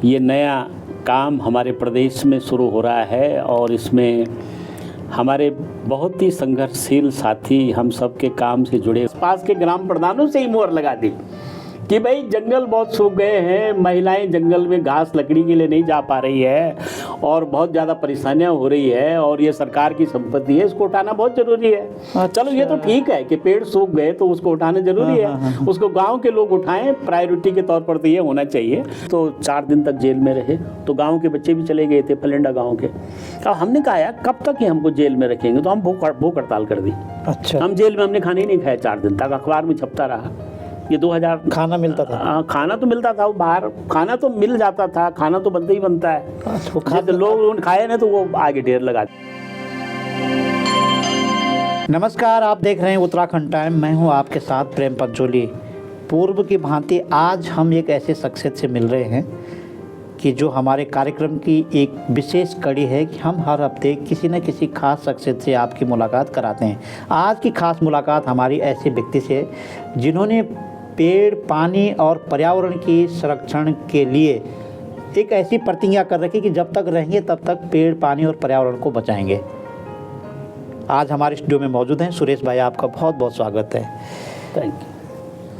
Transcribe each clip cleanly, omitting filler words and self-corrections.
ये नया काम हमारे प्रदेश में शुरू हो रहा है और इसमें हमारे बहुत ही संघर्षशील साथी हम सब के काम से जुड़े पास के ग्राम प्रधानों से ही मोहर लगा दी कि भाई जंगल बहुत सूख गए हैं, महिलाएं जंगल में घास लकड़ी के लिए नहीं जा पा रही है और बहुत ज़्यादा परेशानियां हो रही है और ये सरकार की संपत्ति है, इसको उठाना बहुत ज़रूरी है। अच्छा। चलो ये तो ठीक है कि पेड़ सूख गए तो उसको उठाना ज़रूरी है, उसको गांव के लोग उठाएं, प्रायोरिटी के तौर पर तो ये होना चाहिए। तो 4 दिन तक जेल में रहे तो गाँव के बच्चे भी चले गए थे, फलेंडा गाँव के। अब हमने कहा यार कब तक ही हमको जेल में रखेंगे, तो हम भूख हड़ताल कर दी। अच्छा। हम जेल में हमने खाना ही नहीं खाया 4 दिन तक, अखबार में छपता रहा। ये 2000 खाना मिलता था? खाना तो मिलता था, वो बाहर खाना तो मिल जाता था, खाना तो बनता ही बनता है। तो लोग खाए ना तो वो आगे ढेर लगा। नमस्कार, आप देख रहे हैं उत्तराखंड टाइम। मैं हूं आपके साथ प्रेम पंचोली। पूर्व की भांति आज हम एक ऐसे शख्सियत से मिल रहे हैं कि जो हमारे कार्यक्रम की एक विशेष कड़ी है कि हम हर हफ्ते किसी न किसी खास शख्सियत से आपकी मुलाकात कराते हैं। आज की खास मुलाकात हमारी ऐसे व्यक्ति से जिन्होंने पेड़, पानी और पर्यावरण की संरक्षण के लिए एक ऐसी प्रतिज्ञा कर रखी कि जब तक रहेंगे तब तक पेड़, पानी और पर्यावरण को बचाएंगे। आज हमारे स्टूडियो में मौजूद हैं सुरेश भाई, आपका बहुत बहुत स्वागत है। Thank you.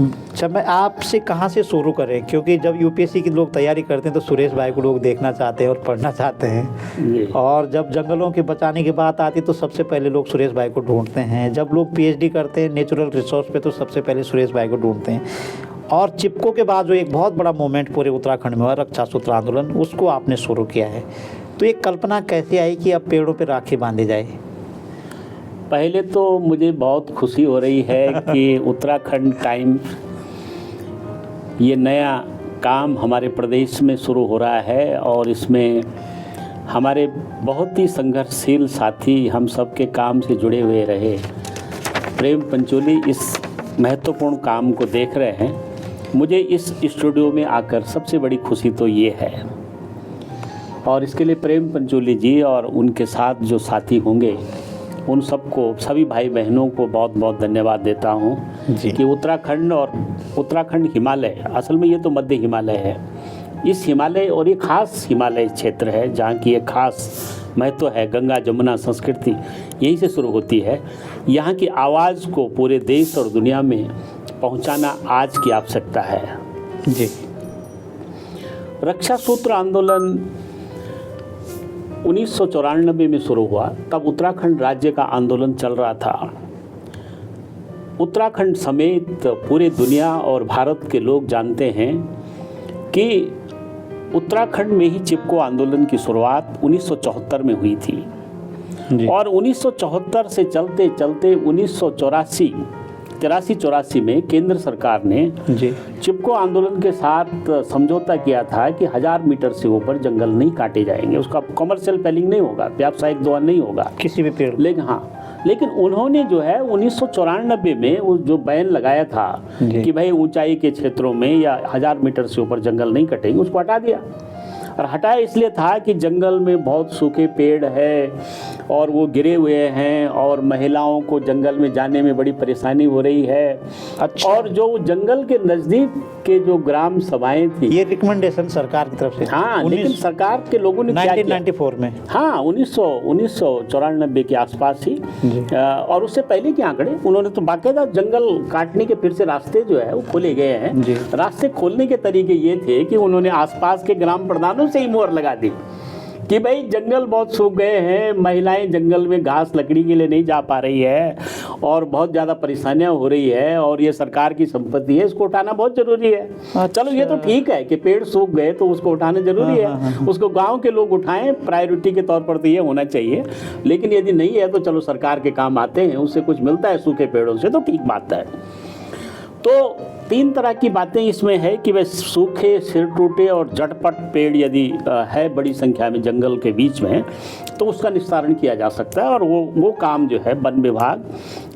अच्छा, मैं आपसे कहाँ से शुरू करें, क्योंकि जब यूपीएससी की लोग तैयारी करते हैं तो सुरेश भाई को लोग देखना चाहते हैं और पढ़ना चाहते हैं, और जब जंगलों के बचाने की बात आती तो सबसे पहले लोग सुरेश भाई को ढूंढते हैं। जब लोग पीएचडी करते हैं नेचुरल रिसोर्स पे तो सबसे पहले सुरेश भाई को ढूंढते हैं। और चिपको के बाद जो एक बहुत बड़ा मूवमेंट पूरे उत्तराखंड में हुआ, रक्षा सूत्र आंदोलन, उसको आपने शुरू किया है। तो ये कल्पना कैसे आई कि अब पेड़ों पर राखी बांधी जाए? पहले तो मुझे बहुत खुशी हो रही है कि उत्तराखंड टाइम ये नया काम हमारे प्रदेश में शुरू हो रहा है और इसमें हमारे बहुत ही संघर्षशील साथी हम सब के काम से जुड़े हुए रहे। प्रेम पंचोली इस महत्वपूर्ण काम को देख रहे हैं। मुझे इस स्टूडियो में आकर सबसे बड़ी खुशी तो ये है, और इसके लिए प्रेम पंचोली जी और उनके साथ जो साथी होंगे उन सबको, सभी भाई बहनों को बहुत बहुत धन्यवाद देता हूँ कि उत्तराखंड और उत्तराखंड हिमालय, असल में ये तो मध्य हिमालय है, इस हिमालय और ये खास हिमालय क्षेत्र है जहाँ की एक खास महत्व है। गंगा जमुना संस्कृति यहीं से शुरू होती है। यहाँ की आवाज़ को पूरे देश और दुनिया में पहुँचाना आज की आवश्यकता है जी। रक्षा सूत्र आंदोलन 1994 में शुरू हुआ, तब उत्तराखंड राज्य का आंदोलन चल रहा था। उत्तराखंड समेत पूरे दुनिया और भारत के लोग जानते हैं कि उत्तराखंड में ही चिपको आंदोलन की शुरुआत 1974 में हुई थी जी। और 1974 से चलते चलते 1983 में केंद्र सरकार ने जी चिपको आंदोलन के साथ समझौता किया था कि 1000 मीटर से ऊपर जंगल नहीं काटे जाएंगे, उसका कमर्शियल फेलिंग नहीं होगा, व्यावसायिक दोहन नहीं होगा किसी भी पेड़। लेकिन उन्होंने जो है 1994 में वो जो बैन लगाया था कि भाई ऊंचाई के क्षेत्रों में या 1000 मीटर से ऊपर जंगल नहीं कटेंगे, उसको हटा दिया। और हटाया इसलिए था कि जंगल में बहुत सूखे पेड़ है और वो गिरे हुए हैं और महिलाओं को जंगल में जाने में बड़ी परेशानी हो रही है। अच्छा। और जो जंगल के नज़दीक के जो ग्राम सभाएं थी, ये रिकमेंडेशन सरकार की तरफ से? हाँ, लेकिन सरकार के लोगों ने 1994 में, हाँ 1994 के आसपास ही, और उससे पहले के आंकड़े, उन्होंने तो बाकायदा जंगल काटने के फिर से रास्ते जो है वो खोले गए हैं। रास्ते खोलने के तरीके ये थे कि उन्होंने आसपास के ग्राम प्रधानों से ही मोहर लगा दी कि भाई जंगल बहुत सूख गए हैं, महिलाएं जंगल में घास लकड़ी के लिए नहीं जा पा रही है और बहुत ज़्यादा परेशानियां हो रही है और ये सरकार की संपत्ति है, इसको उठाना बहुत ज़रूरी है। अच्छा। चलो ये तो ठीक है कि पेड़ सूख गए तो उसको उठाना ज़रूरी है, उसको गांव के लोग उठाएं, प्रायोरिटी के तौर पर तो ये होना चाहिए। लेकिन यदि नहीं है तो चलो सरकार के काम आते हैं, उससे कुछ मिलता है सूखे पेड़ों से तो ठीक बात है। तो 3 तरह की बातें इसमें है कि वे सूखे, सिर टूटे और झटपट पेड़ यदि है बड़ी संख्या में जंगल के बीच में तो उसका निस्तारण किया जा सकता है। और वो काम जो है वन विभाग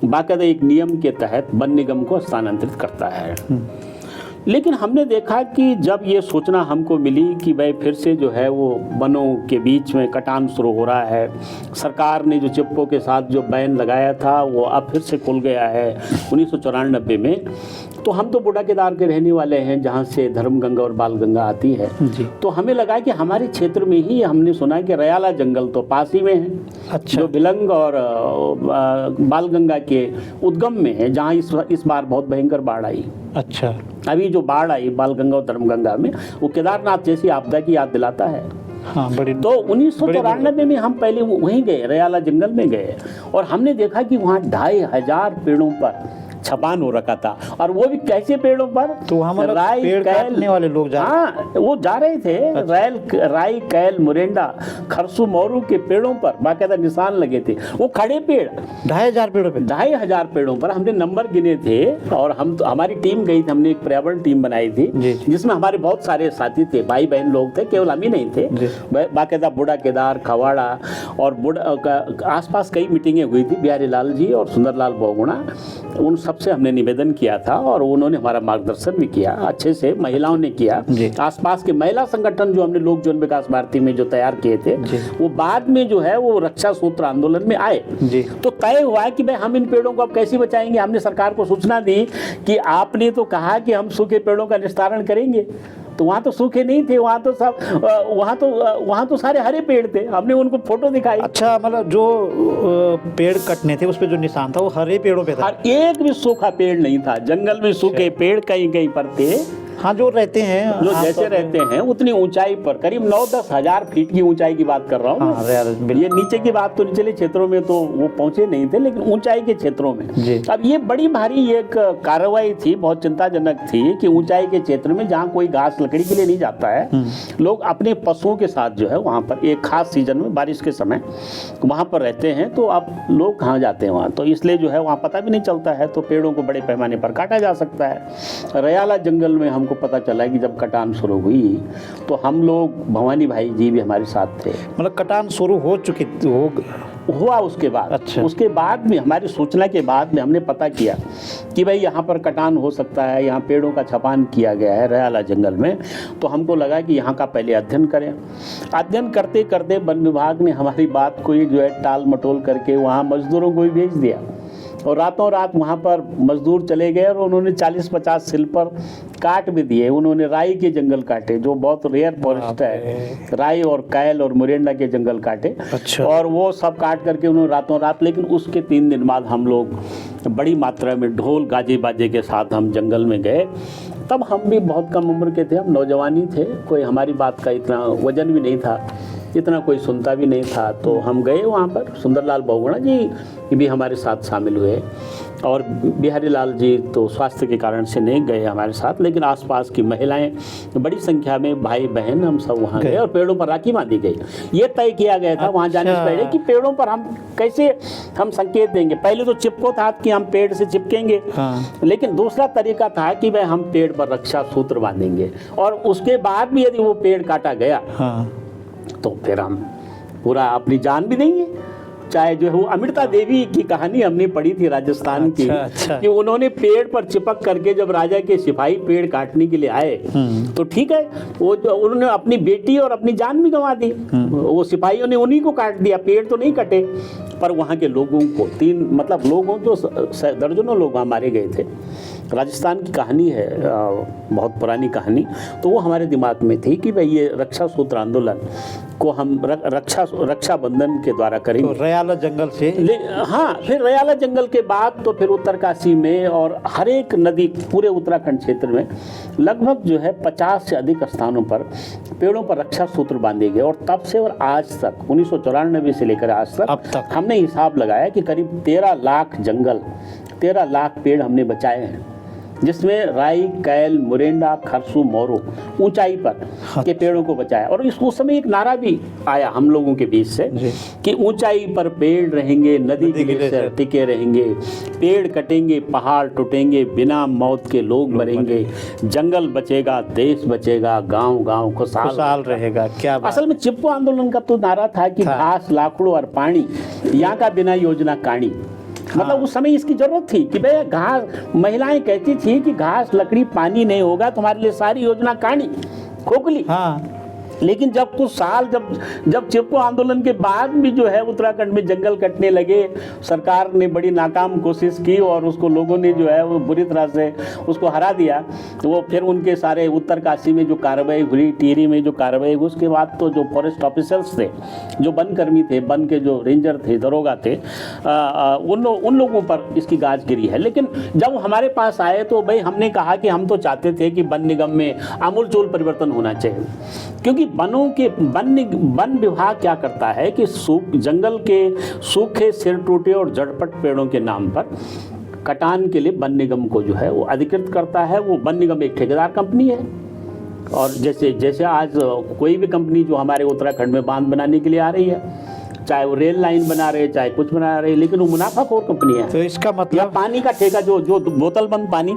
बाकायदा एक नियम के तहत वन निगम को स्थानांतरित करता है। लेकिन हमने देखा कि जब ये सोचना हमको मिली कि भाई फिर से जो है वो वनों के बीच में कटान शुरू हो रहा है, सरकार ने जो चिप्को के साथ जो बैन लगाया था वो अब फिर से खुल गया है 1994 में। तो हम तो बूढ़ा केदार के रहने वाले हैं जहाँ से धर्मगंगा और बालगंगा आती है जी। तो हमें लगा कि हमारे क्षेत्र में ही हमने सुना कि रयाला जंगल तो पास ही में है। अच्छा। जो भिलंग और बालगंगा के उद्गम में है, जहाँ इस बार बहुत भयंकर बाढ़ आई। अच्छा। अभी जो बाढ़ आई बालगंगा और धर्मगंगा में, वो केदारनाथ जैसी आपदा की याद दिलाता है। हाँ, बड़ी। तो 1994 में हम पहले वहीं गए, रयाला जंगल में गए और हमने देखा कि वहाँ 2500 पेड़ों पर छपान हो रखा था। और वो भी कैसे पेड़ों पर, तो वहाँ मतलब पेड़ काटने वाले लोग जा रहे हाँ वो जा रहे थे। अच्छा। राई, कैल, मुरेंडा, खरसू, मोरू के पेड़ों पर बाकायदा निशान लगे थे। वो खड़े पेड़ 2500 पेड़ों पे, 2500 पेड़ों पर हमने नंबर गिने थे। और हम तो हमारी टीम गई थी, हमने एक पर्यावरण टीम बनाई थी जिसमें हमारे बहुत सारे साथी थे, भाई बहन लोग थे, केवल हम ही नहीं थे। बाकायदा बूढ़ा केदार, खवाड़ा और आसपास कई मीटिंगें हुई थी। बिहारी लाल जी और सुंदरलाल बहुगुणा, उन सबसे हमने निवेदन किया था और उन्होंने हमारा मार्गदर्शन भी किया अच्छे से। महिलाओं ने किया, आसपास के महिला संगठन जो हमने लोक जीवन विकास भारती में जो तैयार किए थे वो बाद में जो है वो रक्षा सूत्र आंदोलन में आए। तो तय हुआ कि भाई हम इन पेड़ों को अब कैसे बचाएंगे। हमने सरकार को सूचना दी कि आपने तो कहा कि हम सूखे पेड़ों का निस्तारण करेंगे, तो वहाँ तो सूखे नहीं थे, वहाँ तो सब वहाँ तो सारे हरे पेड़ थे। हमने उनको फोटो दिखाई। अच्छा, मतलब जो पेड़ कटने थे उस पे जो निशान था वो हरे पेड़ों पे था, और एक भी सूखा पेड़ नहीं था। जंगल में सूखे पेड़ कहीं कहीं पर थे। हाँ, जो रहते हैं, जो जैसे रहते हैं उतनी ऊंचाई पर, करीब 9-10 हजार फीट की ऊंचाई की बात कर रहा हूँ। हाँ, ये नीचे की बात तो निचले क्षेत्रों में तो वो पहुंचे नहीं थे, लेकिन ऊंचाई के क्षेत्रों में। अब ये बड़ी भारी एक कार्रवाई थी, बहुत चिंताजनक थी कि ऊंचाई के क्षेत्र में जहाँ कोई घास लकड़ी के लिए नहीं जाता है, लोग अपने पशुओं के साथ जो है वहाँ पर एक खास सीजन में बारिश के समय वहाँ पर रहते हैं। तो अब लोग कहाँ जाते हैं वहाँ, तो इसलिए जो है वहाँ पता भी नहीं चलता है, तो पेड़ों को बड़े पैमाने पर काटा जा सकता है। रयाला जंगल में हमको पता चला कि जब कटान शुरू हुई तो हम लोग, भवानी भाई जी भी हमारे साथ थे। मतलब कटान शुरू हो चुकी हुआ उसके बाद। अच्छा। उसके बाद में हमारी सूचना के बाद में हमने पता किया कि भाई यहाँ पर कटान हो सकता है, यहाँ पेड़ों का छपान किया गया है रयाला जंगल में। तो हमको लगा कि यहाँ का पहले अध्ययन करें। अध्ययन करते करते वन विभाग ने हमारी बात को जो है टाल मटोल करके वहाँ मजदूरों को भी भेज दिया और रातों रात वहाँ पर मजदूर चले गए और उन्होंने 40-50 सिल्पर काट भी दिए। उन्होंने राई के जंगल काटे, जो बहुत रेयर फॉरेस्ट है, राई और कैल और मुरेंडा के जंगल काटे। अच्छा। और वो सब काट करके उन्होंने रातों रात, लेकिन उसके 3 दिन बाद हम लोग बड़ी मात्रा में ढोल गाजे बाजे के साथ हम जंगल में गए। तब हम भी बहुत कम उम्र के थे, हम नौजवानी थे, कोई हमारी बात का इतना वजन भी नहीं था, इतना कोई सुनता भी नहीं था। तो हम गए वहाँ पर, सुंदरलाल बहुगुणा जी भी हमारे साथ शामिल हुए और बिहारी लाल जी तो स्वास्थ्य के कारण से नहीं गए हमारे साथ, लेकिन आसपास की महिलाएं बड़ी संख्या में, भाई बहन, हम सब वहाँ गए और पेड़ों पर राखी बांधी गई। ये तय किया गया था वहाँ जाने से पहले कि पेड़ों पर हम कैसे हम संकेत देंगे। पहले तो चिपको था कि हम पेड़ से चिपकेंगे, लेकिन दूसरा तरीका था कि भाई हम पेड़ पर रक्षा सूत्र बांधेंगे और उसके बाद भी यदि वो पेड़ काटा गया तो फिर हम पूरा अपनी जान भी देंगे। चाहे जो है वो अमृता देवी की कहानी हमने पढ़ी थी राजस्थान की। अच्छा। कि उन्होंने पेड़ पर चिपक करके जब राजा के सिपाही पेड़ काटने के लिए आए तो ठीक है, वो उन्होंने अपनी बेटी और अपनी जान भी गंवा दी। वो सिपाहियों ने उन्हीं को काट दिया, पेड़ तो नहीं कटे। पर वहाँ के लोगों को लोगों जो दर्जनों लोग वहाँ मारे गए थे। राजस्थान की कहानी है, बहुत पुरानी कहानी। तो वो हमारे दिमाग में थी कि भाई ये रक्षा सूत्र आंदोलन को हम रक्षा बंधन के द्वारा करेंगे। तो रयाला जंगल से हाँ, फिर रयाला जंगल के बाद तो फिर उत्तरकाशी में और हर एक नदी, पूरे उत्तराखंड क्षेत्र में लगभग जो है 50 से अधिक स्थानों पर पेड़ों पर रक्षा सूत्र बांधे गए। और तब से और आज तक 1994 से लेकर आज तक हमने हिसाब लगाया कि करीब 13 लाख जंगल, 13 लाख पेड़ हमने बचाए हैं, जिसमें राई, कैल, मुरेंडा, खरसू, मोरू ऊंचाई पर के पेड़ों को बचाया। और उस समय एक नारा भी आया हम लोगों के बीच से कि ऊंचाई पर पेड़ रहेंगे, नदी के से टिके रहेंगे, पेड़ कटेंगे, पहाड़ टूटेंगे, बिना मौत के लोग मरेंगे, जंगल बचेगा, देश बचेगा, गांव खुशहाल रहेगा। क्या असल में चिपको आंदोलन का तो नारा था कि घास, लाखड़ों और पानी, यहाँ का बिना योजना काणी। मतलब उस समय इसकी जरूरत थी कि भाई घास, महिलाएं कहती थी कि घास लकड़ी पानी नहीं होगा तुम्हारे लिए सारी योजना कहानी खोखली। हाँ। लेकिन जब कुछ साल जब चिपको आंदोलन के बाद भी जो है उत्तराखंड में जंगल कटने लगे, सरकार ने बड़ी नाकाम कोशिश की और उसको लोगों ने जो है वो बुरी तरह से उसको हरा दिया। तो वो फिर उनके सारे उत्तरकाशी में जो कार्रवाई हुई, टिहरी में जो कार्रवाई हुई, उसके बाद तो जो फॉरेस्ट ऑफिसर्स थे, जो वन कर्मी थे, वन के जो रेंजर थे, दरोगा थे, उन लोगों पर इसकी गाज गिरी है। लेकिन जब हमारे पास आए तो भाई हमने कहा कि हम तो चाहते थे कि वन निगम में आमूलचूल परिवर्तन होना चाहिए, क्योंकि वन विभाग क्या करता है कि जंगल के सूखे, सिर टूटे और जड़पट पेड़ों के नाम पर कटान के लिए वन निगम को जो है वो अधिकृत करता है। वो वन निगम एक ठेकेदार कंपनी है, और जैसे आज कोई भी कंपनी जो हमारे उत्तराखंड में बांध बनाने के लिए आ रही है, चाहे वो रेल लाइन बना रहे, चाहे कुछ बना रहे, लेकिन वो मुनाफाखोर कंपनी है। तो इसका मतलब या पानी का ठेका, जो बोतल बंद पानी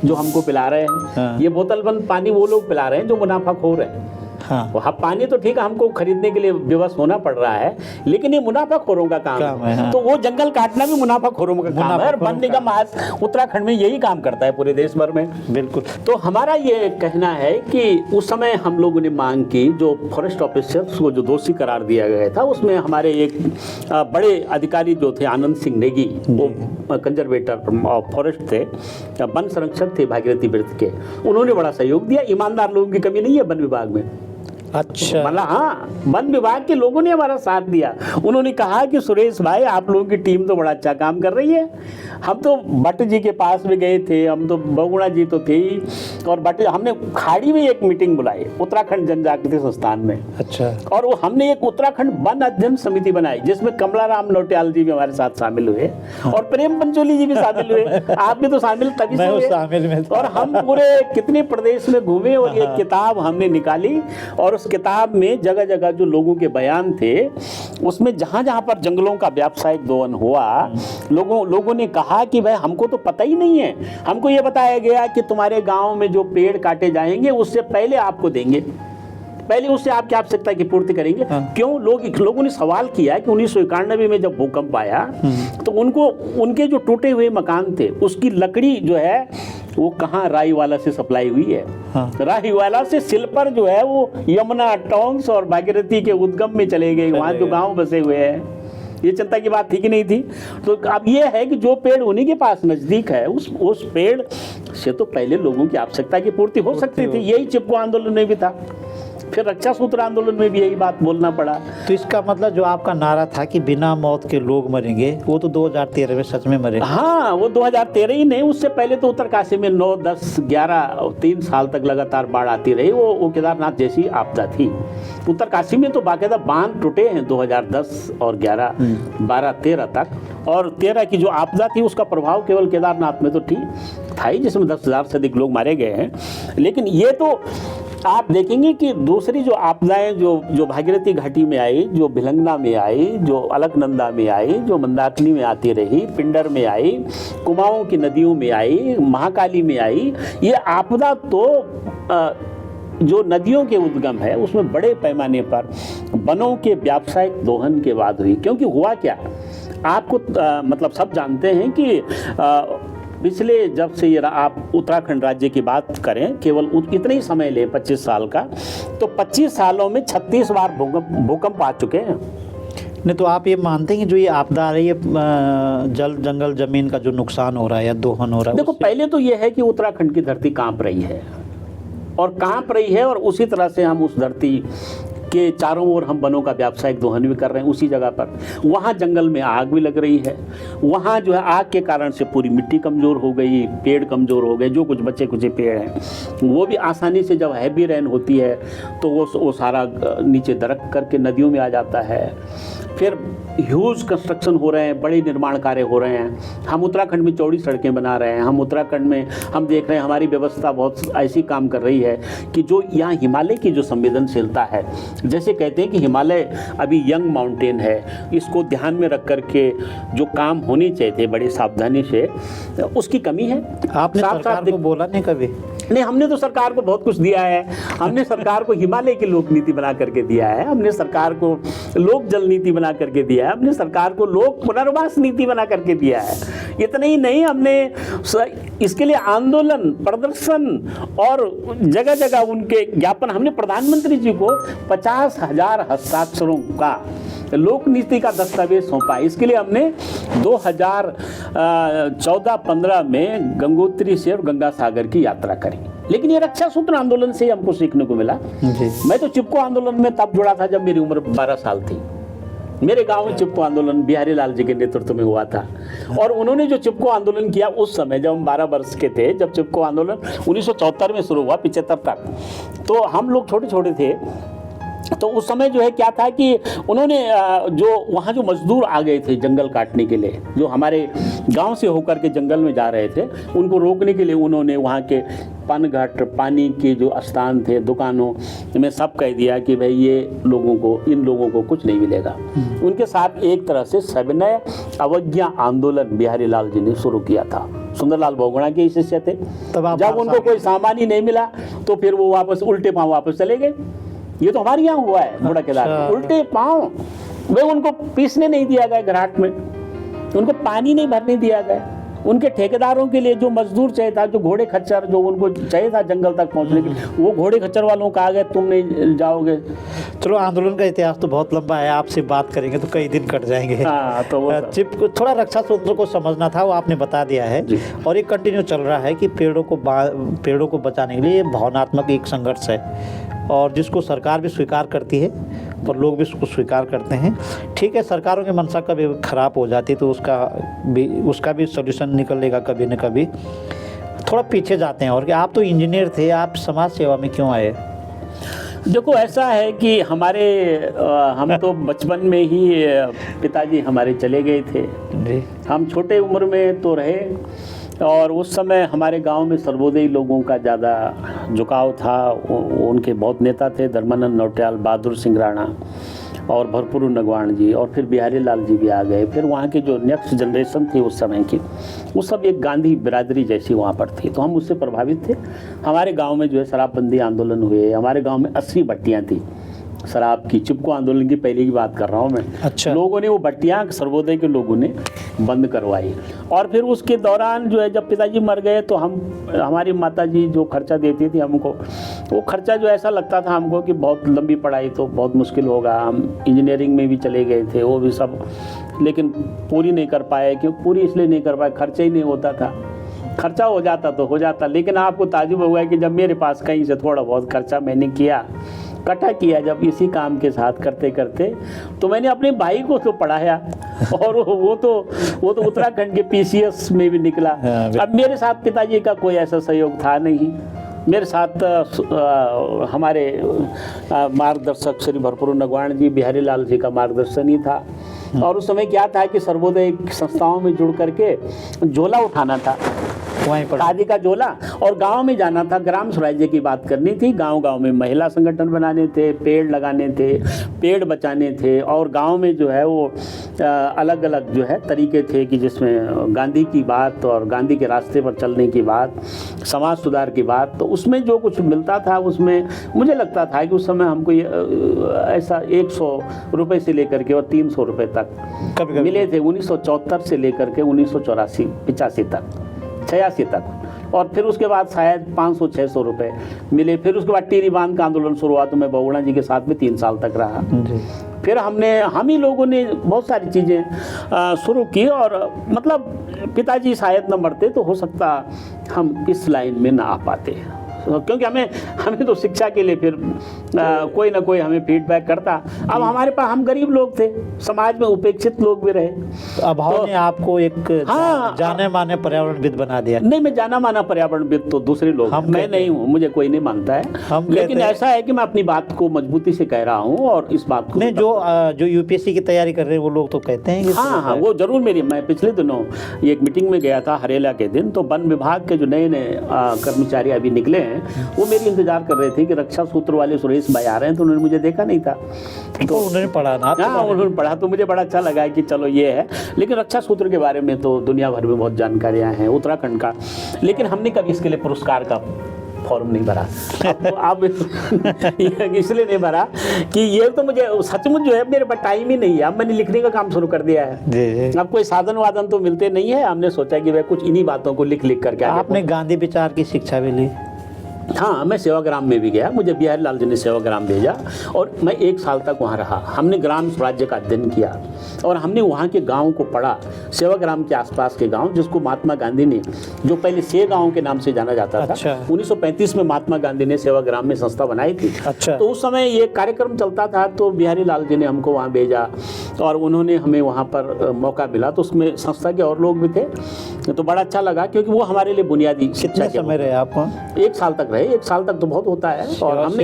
जो हमको पिला रहे हैं, हाँ। ये बोतल बंद पानी वो लोग पिला रहे हैं जो मुनाफाखोर है। हाँ। वहाँ पानी तो ठीक है, हमको खरीदने के लिए विवश होना पड़ रहा है, लेकिन ये मुनाफाखोरों का काम है। हाँ। तो वो जंगल काटना भी मुनाफाखोरों का काम है, और वन निगम आज उत्तराखंड में यही काम करता है पूरे देश भर में। बिल्कुल। तो हमारा ये कहना है कि उस समय हम लोगों ने मांग की, जो फॉरेस्ट ऑफिसर्स को जो दोषी करार दिया गया था, उसमें हमारे एक बड़े अधिकारी जो थे, आनंद सिंह नेगी, वो कंजर्वेटर फॉरेस्ट थे, वन संरक्षक थे भागीरथी वृत्त के, उन्होंने बड़ा सहयोग दिया। ईमानदार लोगों की कमी नहीं है वन विभाग में। अच्छा। मतलब हाँ, वन विभाग के लोगों ने हमारा साथ दिया। उन्होंने कहा कि सुरेश भाई, आप लोगों की टीम तो बड़ा अच्छा काम कर रही है। हम तो भट्ट जी के पास में गए थे, हम तो बहुगुणा जी तो थे ही, और भट्ट हमने खाड़ी में एक मीटिंग बुलाई उत्तराखंड जनजागृति संस्थान में। अच्छा। और वो हमने एक उत्तराखंड वन अध्ययन समिति बनाई, जिसमें कमलाराम नौटियाल जी भी हमारे साथ शामिल हुए, और प्रेम पंचोली जी भी शामिल हुए। आप भी तो शामिल तभी से हुए। शामिल में। और हम पूरे कितने प्रदेश में घूमे, और एक किताब हमने निकाली, और उस किताब में जगह जगह जो लोगों के बयान थे, उसमें जहाँ जहाँ पर जंगलों का व्यावसायिक दोहन हुआ, लोगों ने कहा कि भाई हमको तो पता ही नहीं है, हमको ये बताया गया कि तुम्हारे गांव में जो पेड़ काटे जाएंगे उससे पहले आपको देंगे, पहले उससे आपकी आवश्यकता की पूर्ति करेंगे। हाँ। क्यों? लोगों ने सवाल किया कि 1991 में जब भूकंप आया तो उनके जो टूटे हुए मकान थे, उसकी लकड़ी जो है वो कहाँ राईवाला से सप्लाई हुई है। हाँ। राईवाला से सिलपर जो है वो यमुना, टोंस और भागीरथी के उद्गम में चले गए, वहाँ जो गांव बसे हुए हैं। ये चिंता की बात थी कि नहीं थी? तो अब ये है कि जो पेड़ उन्हीं के पास नजदीक है, उस पेड़ से तो पहले लोगों की आवश्यकता की पूर्ति हो सकती थी। यही चिपको आंदोलन में भी था, फिर रक्षा सूत्र आंदोलन में भी यही बात बोलना पड़ा। तो इसका मतलब जो आपका नारा था कि बिना मौत के लोग मरेंगे, वो तो 2013 में सच में मरे। हाँ, वो 2013 ही नहीं, उससे पहले तो उत्तरकाशी में 9, 10, 11, 3 साल तक लगातार बाढ़ आती रही। वो केदारनाथ जैसी आपदा थी। उत्तरकाशी में तो बाकायदा बांध टूटे हैं 2010 और 11, 12, 13 तक, और 13 की जो आपदा थी उसका प्रभाव केवल केदारनाथ में तो था ही, जिसमें 10,000 से अधिक लोग मारे गए हैं। लेकिन ये तो आप देखेंगे कि दूसरी जो आपदाएं जो भागीरथी घाटी में आई, जो भिलंगना में आई, जो अलकनंदा में आई, जो मंदाकिनी में आती रही, पिंडर में आई, कुमाऊं की नदियों में आई, महाकाली में आई, ये आपदा तो जो नदियों के उद्गम है उसमें बड़े पैमाने पर वनों के व्यावसायिक दोहन के बाद हुई। क्योंकि हुआ क्या, आपको मतलब सब जानते हैं कि पिछले जब से ये आप उत्तराखंड राज्य की बात करें, केवल इतने ही समय ले 25 साल का, तो 25 सालों में 36 बार भूकंप आ चुके हैं। नहीं तो आप ये मानते हैं कि जो ये आपदा आ रही है, जल जंगल जमीन का जो नुकसान हो रहा है या दोहन हो रहा है? देखो, पहले तो ये है कि उत्तराखंड की धरती कांप रही है, और उसी तरह से हम उस धरती के चारों ओर हम वनों का व्यावसायिक दोहन भी कर रहे हैं। उसी जगह पर वहाँ जंगल में आग भी लग रही है, वहाँ जो है आग के कारण से पूरी मिट्टी कमज़ोर हो गई, पेड़ कमज़ोर हो गए, जो कुछ बचे कुचे पेड़ हैं वो भी आसानी से जब हैवी रेन होती है तो वो सारा नीचे दरक करके नदियों में आ जाता है। फिर ह्यूज कंस्ट्रक्शन हो रहे हैं, बड़े निर्माण कार्य हो रहे हैं। हम उत्तराखंड में चौड़ी सड़कें बना रहे हैं, हम उत्तराखंड में हम देख रहे हैं हमारी व्यवस्था बहुत ऐसी काम कर रही है कि जो यहाँ हिमालय की जो संवेदनशीलता है, जैसे कहते हैं कि हिमालय अभी यंग माउंटेन है, इसको ध्यान में रख कर के जो काम होने चाहिए थे बड़ी सावधानी से, उसकी कमी है। आपने सरकार को बोला नहीं कभी नहीं, हमने तो सरकार को बहुत कुछ दिया है। हमने सरकार को हिमालय की लोक नीति बना करके दिया है, हमने सरकार को लोक जल नीति बना करके दिया है, हमने सरकार को लोक पुनर्वास नीति बना करके दिया है। इतना ही नहीं, हमने इसके लिए आंदोलन, प्रदर्शन और जगह जगह उनके ज्ञापन, हमने प्रधानमंत्री जी को 50,000 हस्ताक्षरों का लोक नीति का दस्तावेज सौंपा। इसके लिए हमने 2014-15 में गंगोत्री से और गंगा सागर की यात्रा करी। लेकिन ये रक्षा सूत्र आंदोलन से हमको सीखने को मिला। मैं तो चिपको आंदोलन में तब जुड़ा था जब मेरी उम्र 12 साल थी। मेरे गांव में चिपको आंदोलन बिहारी लाल जी के नेतृत्व में हुआ था, और उन्होंने जो चिपको आंदोलन किया उस समय जब हम 12 वर्ष के थे, जब चिपको आंदोलन 1974 में शुरू हुआ 75 तक, तो हम लोग छोटे छोटे थे। तो उस समय जो है क्या था कि उन्होंने जो वहाँ जो मजदूर आ गए थे जंगल काटने के लिए, जो हमारे गांव से होकर के जंगल में जा रहे थे, उनको रोकने के लिए उन्होंने वहाँ के पनघट, पानी के जो स्थान थे, दुकानों में सब कह दिया कि भाई ये लोगों को, इन लोगों को कुछ नहीं मिलेगा। उनके साथ एक तरह से सविनय अवज्ञा आंदोलन बिहारी लाल जी ने शुरू किया था। सुंदरलाल बहुगुणा के शिष्य थे। जब उनको कोई सामान ही नहीं मिला तो फिर वो वापस उल्टे पांव वापस चले गए। ये तो हमारे यहाँ हुआ है घोड़ा केदार, उल्टे पांव। वे उनको पीसने नहीं दिया गया घराट में, उनको पानी नहीं भरने दिया गया। उनके ठेकेदारों के लिए जो मजदूर चाहिए था, जो घोड़े खच्चर जो उनको चाहिए था जंगल तक पहुंचने के लिए, वो घोड़े खच्चर वालों का आ गए, तुम नहीं जाओगे। चलो, आंदोलन का इतिहास तो बहुत लंबा है, आपसे बात करेंगे तो कई दिन कट जाएंगे। हाँ, तो थोड़ा रक्षा सूत्र को समझना था, वो आपने बता दिया है। और ये कंटिन्यू चल रहा है कि पेड़ों को बचाने के लिए भावनात्मक एक संघर्ष है, और जिसको सरकार भी स्वीकार करती है और लोग भी उसको स्वीकार करते हैं। ठीक है, सरकारों की मंशा कभी खराब हो जाती है तो उसका भी सॉल्यूशन निकलेगा कभी न कभी। थोड़ा पीछे जाते हैं, और कि आप तो इंजीनियर थे, आप समाज सेवा में क्यों आए? देखो, ऐसा है कि हम तो बचपन में ही पिताजी हमारे चले गए थे जी। हम छोटे उम्र में तो रहे, और उस समय हमारे गांव में सर्वोदयी लोगों का ज़्यादा झुकाव था। उनके बहुत नेता थे, धर्मानंद नौटियाल, बहादुर सिंह राणा और भरपूर नगवाण जी, और फिर बिहारी लाल जी भी आ गए। फिर वहाँ की जो नेक्स्ट जनरेशन थी उस समय की, वो सब एक गांधी बिरादरी जैसी वहाँ पर थी, तो हम उससे प्रभावित थे। हमारे गांव में जो है शराबबंदी आंदोलन हुए। हमारे गांव में 80 भट्टियाँ थी शराब की। चिपको आंदोलन की पहले की बात कर रहा हूँ मैं। अच्छा। लोगों ने वो भट्टियाँ सर्वोदय के लोगों ने बंद करवाई। और फिर उसके दौरान जो है जब पिताजी मर गए तो हमारी माताजी जो खर्चा देती थी हमको, वो खर्चा जो ऐसा लगता था हमको कि बहुत लंबी पढ़ाई तो बहुत मुश्किल होगा। हम इंजीनियरिंग में भी चले गए थे, वो भी सब, लेकिन पूरी नहीं कर पाए। क्यों पूरी इसलिए नहीं कर पाए, खर्चा ही नहीं होता था। खर्चा हो जाता तो हो जाता, लेकिन आपको ताजुब हुआ है कि जब मेरे पास कहीं से थोड़ा बहुत खर्चा मैंने इकट्ठा किया जब इसी काम के साथ करते करते, तो मैंने अपने भाई को तो पढ़ाया, और वो तो उत्तराखंड के PCS में भी निकला। अब मेरे साथ पिताजी का कोई ऐसा सहयोग था नहीं। मेरे साथ हमारे मार्गदर्शक श्री भरपूर नगवाण जी, बिहारी लाल जी का मार्गदर्शन ही था। और उस समय क्या था कि सर्वोदय संस्थाओं में जुड़ करके झोला उठाना था, खादी का झोला, और गांव में जाना था, ग्राम स्वराज्य की बात करनी थी। गांव-गांव में महिला संगठन बनाने थे, पेड़ लगाने थे, पेड़ बचाने थे, और गांव में जो है वो अलग अलग जो है तरीके थे कि जिसमें गांधी की बात और गांधी के रास्ते पर चलने की बात, समाज सुधार की बात। तो उसमें जो कुछ मिलता था उसमें मुझे लगता था कि उस समय हमको ऐसा 100 रुपये से लेकर के और 300 रुपये तक मिले थे। 1974 से लेकर के 1984-85 तक, 86 तक, और फिर उसके बाद शायद 500-600 रुपये मिले। फिर उसके बाद टिहरी बांध का आंदोलन शुरू हुआ, तो मैं बहुगुणा जी के साथ में 3 साल तक रहा। फिर हम ही लोगों ने बहुत सारी चीज़ें शुरू की, और मतलब पिताजी शायद न मरते तो हो सकता हम इस लाइन में ना आ पाते, क्योंकि हमें तो शिक्षा के लिए फिर कोई ना कोई हमें फीडबैक करता। अब हमारे पास, हम गरीब लोग थे, समाज में उपेक्षित लोग भी रहे। अभाव ने आपको एक जाने माने पर्यावरणविद बना दिया। नहीं, मैं जाना माना पर्यावरणविद तो दूसरे लोग, मैं नहीं हूँ, मुझे कोई नहीं मानता है। लेकिन ऐसा है कि मैं अपनी बात को मजबूती से कह रहा हूँ, और इस बात को नहीं, जो UPSC की तैयारी कर रहे हैं वो लोग तो कहते हैं कि हाँ, वो जरूर। मैं पिछले दिनों एक मीटिंग में गया था हरेला के दिन, तो वन विभाग के जो नए कर्मचारी अभी निकले हैं, वो मेरी इंतजार कर रहे थे कि रक्षा सूत्र वाले सुरेश भाई आ रहे हैं, तो उन्होंने मुझे देखा नहीं था, तो उन्होंने पढ़ा ना। हाँ, उन्होंने पढ़ा, तो मुझे बड़ा अच्छा लगा कि चलो ये है। लेकिन रक्षा सूत्र के बारे में तो दुनिया भर में बहुत जानकारियाँ हैं उत्तराखंड का, लेकिन हमने कभी इसके लिए पुरस्कार का फॉर्म नहीं भरा। अब इसलिए नहीं भरा कि ये तो मुझे सचमुच जो है मेरे पास टाइम ही नहीं है। अब मैंने लिखने का काम शुरू कर दिया है। अब कोई साधन वादन तो मिलते नहीं है, हमने सोचा कि वह कुछ इन्हीं बातों को लिख लिख करके। आपने गांधी विचार की शिक्षा भी ली? हाँ, मैं सेवाग्राम में भी गया, मुझे बिहारी लाल जी ने सेवाग्राम भेजा और मैं 1 साल तक वहाँ रहा। हमने ग्राम स्वराज्य का अध्ययन किया और हमने वहाँ के गाँव को पढ़ा, सेवाग्राम के आसपास के गांव, जिसको महात्मा गांधी ने, जो पहले से गांव के नाम से जाना जाता था। 1935 में महात्मा गांधी ने सेवाग्राम में संस्था बनाई थी। तो उस समय ये कार्यक्रम चलता था, तो बिहारी लाल जी ने हमको वहाँ भेजा और उन्होंने हमें वहाँ पर मौका मिला। तो उसमें संस्था के और लोग भी थे, तो बड़ा अच्छा लगा क्योंकि वो हमारे लिए बुनियादी कितना समय रहे आप? 1 साल तक रहे। 1 साल तक तो बहुत होता है। और हमने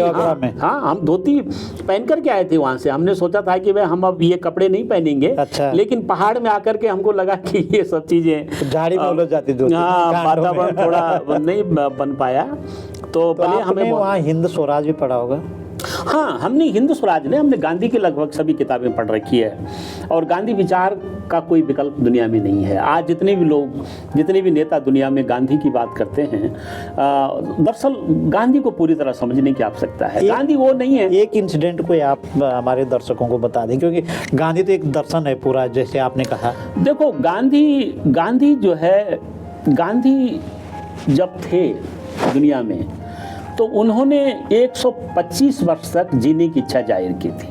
हम धोती पहन करके आए थे वहाँ से। हमने सोचा था कि भाई हम अब ये कपड़े नहीं पहनेंगे। लेकिन पहाड़ में आकर के हमको लगा कि ये सब चीजें झाड़ी में उलझ जाती, वातावरण थोड़ा नहीं बन पाया। तो भले हमें वहाँ हिंद स्वराज भी पढ़ा होगा। हाँ, हमने हिंद स्वराज ने, हमने गांधी की लगभग सभी किताबें पढ़ रखी है और गांधी विचार का कोई विकल्प दुनिया में नहीं है। आज जितने भी लोग, जितने भी नेता दुनिया में गांधी की बात करते हैं, दरअसल गांधी को पूरी तरह समझने की आवश्यकता है। गांधी वो नहीं है। एक इंसिडेंट को आप हमारे दर्शकों को बता दें, क्योंकि गांधी तो एक दर्शन है पूरा, जैसे आपने कहा। देखो, गांधी जो है, गांधी जब थे दुनिया में तो उन्होंने 125 वर्ष तक जीने की इच्छा जाहिर की थी।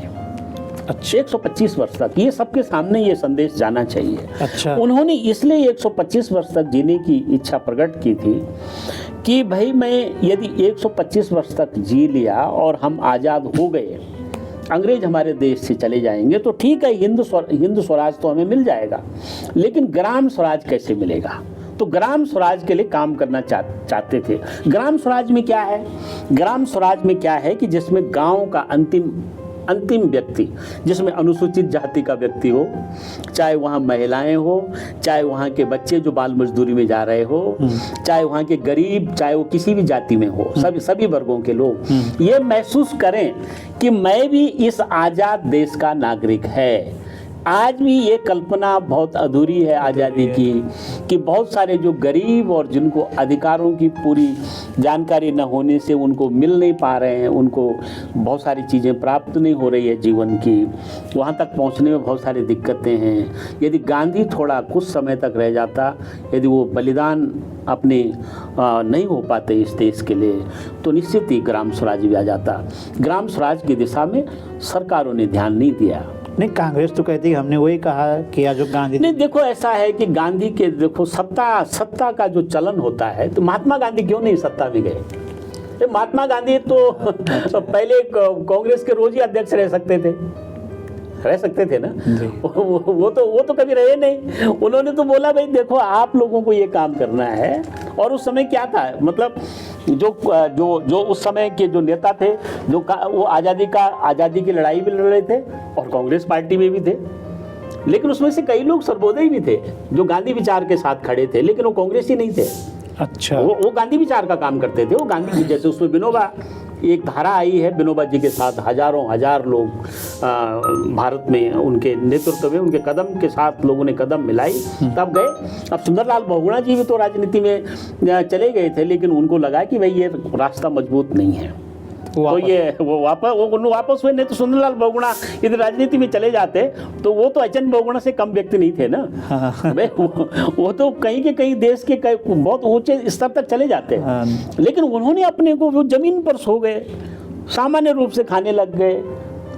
अच्छा, 125 वर्ष तक। ये सबके सामने ये संदेश जाना चाहिए। अच्छा। उन्होंने इसलिए 125 वर्ष तक जीने की इच्छा प्रकट की थी कि भाई मैं यदि 125 वर्ष तक जी लिया और हम आज़ाद हो गए, अंग्रेज हमारे देश से चले जाएंगे तो ठीक है, हिंद स्वराज तो हमें मिल जाएगा, लेकिन ग्राम स्वराज कैसे मिलेगा? तो ग्राम स्वराज के लिए काम करना चाहते थे। ग्राम स्वराज में क्या है? ग्राम स्वराज में क्या है कि जिसमें गांव का अंतिम व्यक्ति, जिसमें अनुसूचित जाति का व्यक्ति हो, चाहे वहाँ महिलाएं हो, चाहे वहाँ के बच्चे जो बाल मजदूरी में जा रहे हो, चाहे वहाँ के गरीब, चाहे वो किसी भी जाति में हो, सभी वर्गों के लोग ये महसूस करें कि मैं भी इस आज़ाद देश का नागरिक है। आज भी ये कल्पना बहुत अधूरी है आज़ादी की, कि बहुत सारे जो गरीब और जिनको अधिकारों की पूरी जानकारी न होने से उनको मिल नहीं पा रहे हैं, उनको बहुत सारी चीज़ें प्राप्त नहीं हो रही है जीवन की, वहाँ तक पहुँचने में बहुत सारी दिक्कतें हैं। यदि गांधी थोड़ा कुछ समय तक रह जाता, यदि वो बलिदान अपने नहीं हो पाते इस देश के लिए, तो निश्चित ही ग्राम स्वराज भी आ जाता। ग्राम स्वराज की दिशा में सरकारों ने ध्यान नहीं दिया। नहीं, कांग्रेस तो कहती है हमने वही कहा कि जो गांधी। नहीं, देखो ऐसा है कि गांधी के, देखो सत्ता का जो चलन होता है, तो महात्मा गांधी क्यों नहीं सत्ता में गए? महात्मा गांधी तो पहले कांग्रेस के रोज ही अध्यक्ष रह सकते थे ना। वो तो कभी रहे नहीं। उन्होंने तो बोला भाई देखो आप लोगों को ये काम करना है। और उस समय क्या था, मतलब जो उस समय के जो नेता थे, वो आज़ादी की लड़ाई भी लड़ रहे थे और कांग्रेस पार्टी में भी थे, लेकिन उसमें से कई लोग सर्वोदय भी थे जो गांधी विचार के साथ खड़े थे, लेकिन वो कांग्रेसी नहीं थे। अच्छा। वो गांधी विचार का काम करते थे। वो गांधी, जैसे उसमें विनोबा, एक धारा आई है, विनोबा जी के साथ हजार लोग भारत में उनके नेतृत्व में, उनके कदम के साथ लोगों ने कदम मिलाई, तब गए। अब सुंदरलाल बहुगुणा जी भी तो राजनीति में चले गए थे, लेकिन उनको लगा कि भाई ये रास्ता मजबूत नहीं है, तो ये वो वापस हुए। नहीं तो सुंदरलाल बहुगुणा यदि राजनीति में चले जाते तो वो तो अचन बहुगुणा से कम व्यक्ति नहीं थे ना। वो तो कहीं के कहीं देश के बहुत ऊंचे स्तर तक चले जाते। लेकिन उन्होंने अपने को, वो जमीन पर सो गए, सामान्य रूप से खाने लग गए